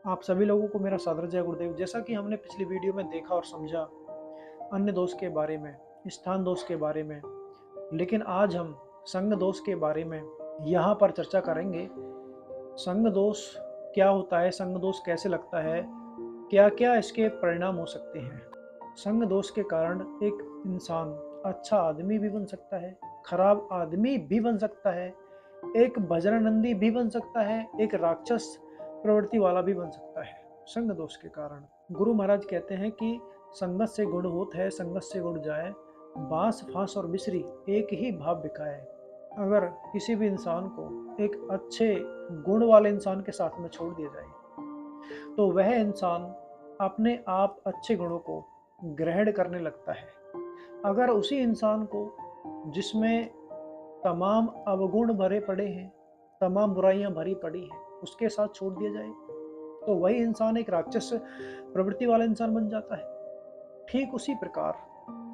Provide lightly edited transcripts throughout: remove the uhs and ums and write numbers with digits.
आप सभी लोगों को मेरा सादर जय गुरुदेव। जैसा कि हमने पिछली वीडियो में देखा और समझा अन्य दोष के बारे में, स्थान दोष के बारे में, लेकिन आज हम संग दोष के बारे में यहाँ पर चर्चा करेंगे। संग दोष क्या होता है, संग दोष कैसे लगता है, क्या क्या इसके परिणाम हो सकते हैं। संग दोष के कारण एक इंसान अच्छा आदमी भी बन सकता है, खराब आदमी भी बन सकता है, एक बजरंगी भी बन सकता है, एक राक्षस प्रवृत्ति वाला भी बन सकता है संग दोष के कारण। गुरु महाराज कहते हैं कि संगत से गुण होत है, संगत से गुण जाए, बांस फांस और बिसरी एक ही भाव बिकाए। अगर किसी भी इंसान को एक अच्छे गुण वाले इंसान के साथ में छोड़ दिया जाए तो वह इंसान अपने आप अच्छे गुणों को ग्रहण करने लगता है। अगर उसी इंसान को जिसमें तमाम अवगुण भरे पड़े हैं, तमाम बुराइयां भरी पड़ी हैं, उसके साथ छोड़ दिया जाए तो वही इंसान एक राक्षस प्रवृत्ति वाला इंसान बन जाता है। ठीक उसी प्रकार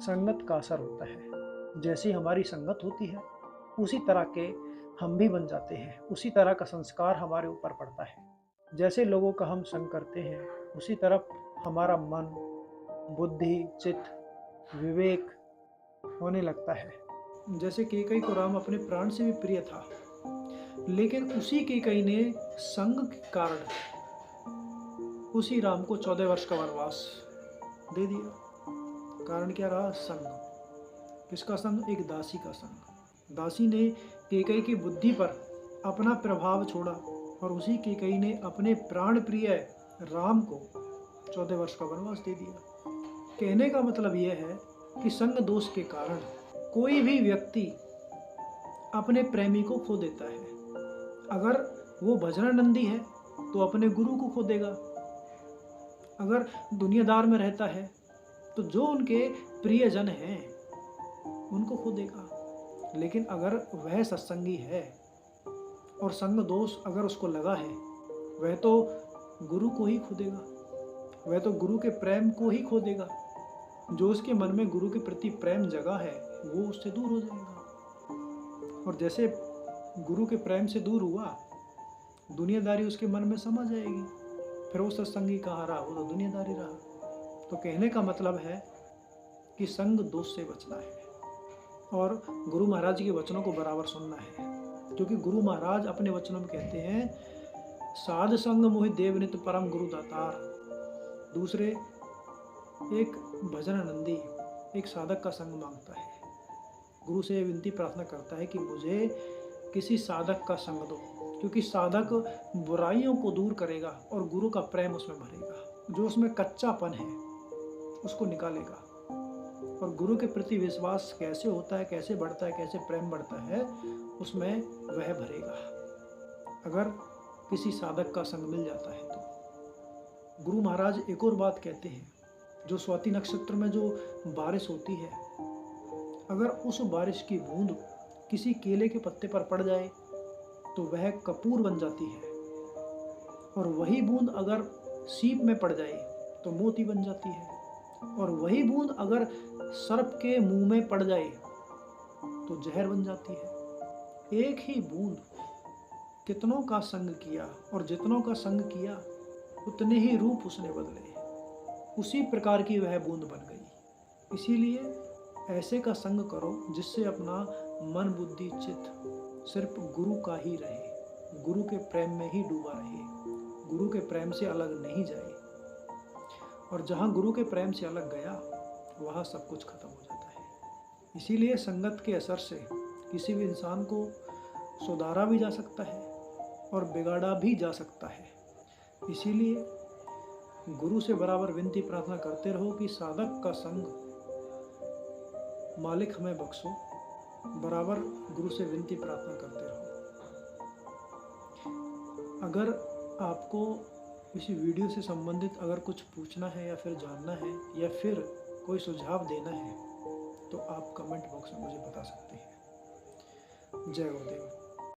संगत का असर होता है। जैसी हमारी संगत होती है उसी तरह के हम भी बन जाते हैं, उसी तरह का संस्कार हमारे ऊपर पड़ता है। जैसे लोगों का हम संग करते हैं उसी तरफ हमारा मन, बुद्धि, चित्त, विवेक होने लगता है। जैसे कैकेयी को राम अपने प्राण से भी प्रिय था, लेकिन उसी कैकेयी ने संग के कारण उसी राम को 14 वर्ष का वनवास दे दिया। कारण क्या रहा? संग। किसका संग? एक दासी का संग। दासी ने कैकेयी की बुद्धि पर अपना प्रभाव छोड़ा और उसी कैकेयी ने अपने प्राण प्रिय राम को 14 वर्ष का वनवास दे दिया। कहने का मतलब यह है कि संग दोष के कारण कोई भी व्यक्ति अपने प्रेमी को खो देता है। अगर वो भजनानंदी है तो अपने गुरु को खो देगा। अगर दुनियादार में रहता है तो जो उनके प्रियजन हैं उनको खो देगा। लेकिन अगर वह सत्संगी है और संग दोष अगर उसको लगा है, वह तो गुरु को ही खो देगा, वह तो गुरु के प्रेम को ही खो देगा। जो उसके मन में गुरु के प्रति प्रेम जगा है वो उससे दूर हो जाएगा। और जैसे गुरु के प्रेम से दूर हुआ, दुनियादारी उसके मन में समा जाएगी, फिर वो सत्संगी कहाँ रहा? वो तो दुनियादारी रहा। तो कहने का मतलब है कि संग दोष से बचना है और गुरु महाराज के वचनों को बराबर सुनना है। क्योंकि गुरु महाराज अपने वचनों में कहते हैं, साध संग मोहि देव नित परम गुरु दातार। दूसरे, एक भजनानंदी एक साधक का संग मांगता है, गुरु से विनती प्रार्थना करता है कि मुझे किसी साधक का संग दो, क्योंकि साधक बुराइयों को दूर करेगा और गुरु का प्रेम उसमें भरेगा। जो उसमें कच्चापन है उसको निकालेगा और गुरु के प्रति विश्वास कैसे होता है, कैसे बढ़ता है, कैसे प्रेम बढ़ता है, उसमें वह भरेगा अगर किसी साधक का संग मिल जाता है तो। गुरु महाराज एक और बात कहते हैं, जो स्वाति नक्षत्र में जो बारिश होती है, अगर उस बारिश की बूंद किसी केले के पत्ते पर पड़ जाए तो वह कपूर बन जाती है, और वही बूंद अगर सीप में पड़ जाए तो मोती बन जाती है, और वही बूंद अगर सर्प के मुंह में पड़ जाए तो जहर बन जाती है। एक ही बूंद कितनों का संग किया और जितनों का संग किया उतने ही रूप उसने बदले, उसी प्रकार की वह बूंद बन गई। इसीलिए ऐसे का संग करो जिससे अपना मन, बुद्धि, चित्त सिर्फ गुरु का ही रहे, गुरु के प्रेम में ही डूबा रहे, गुरु के प्रेम से अलग नहीं जाए। और जहाँ गुरु के प्रेम से अलग गया वहाँ सब कुछ खत्म हो जाता है। इसीलिए संगत के असर से किसी भी इंसान को सुधारा भी जा सकता है और बिगाड़ा भी जा सकता है। इसीलिए गुरु से बराबर विनती प्रार्थना करते रहो कि साधक का संग मालिक हमें बख्शो। बराबर गुरु से विनती प्रार्थना करते रहो। अगर आपको इसी वीडियो से संबंधित अगर कुछ पूछना है या फिर जानना है या फिर कोई सुझाव देना है तो आप कमेंट बॉक्स में मुझे बता सकते हैं। जय गुरुदेव।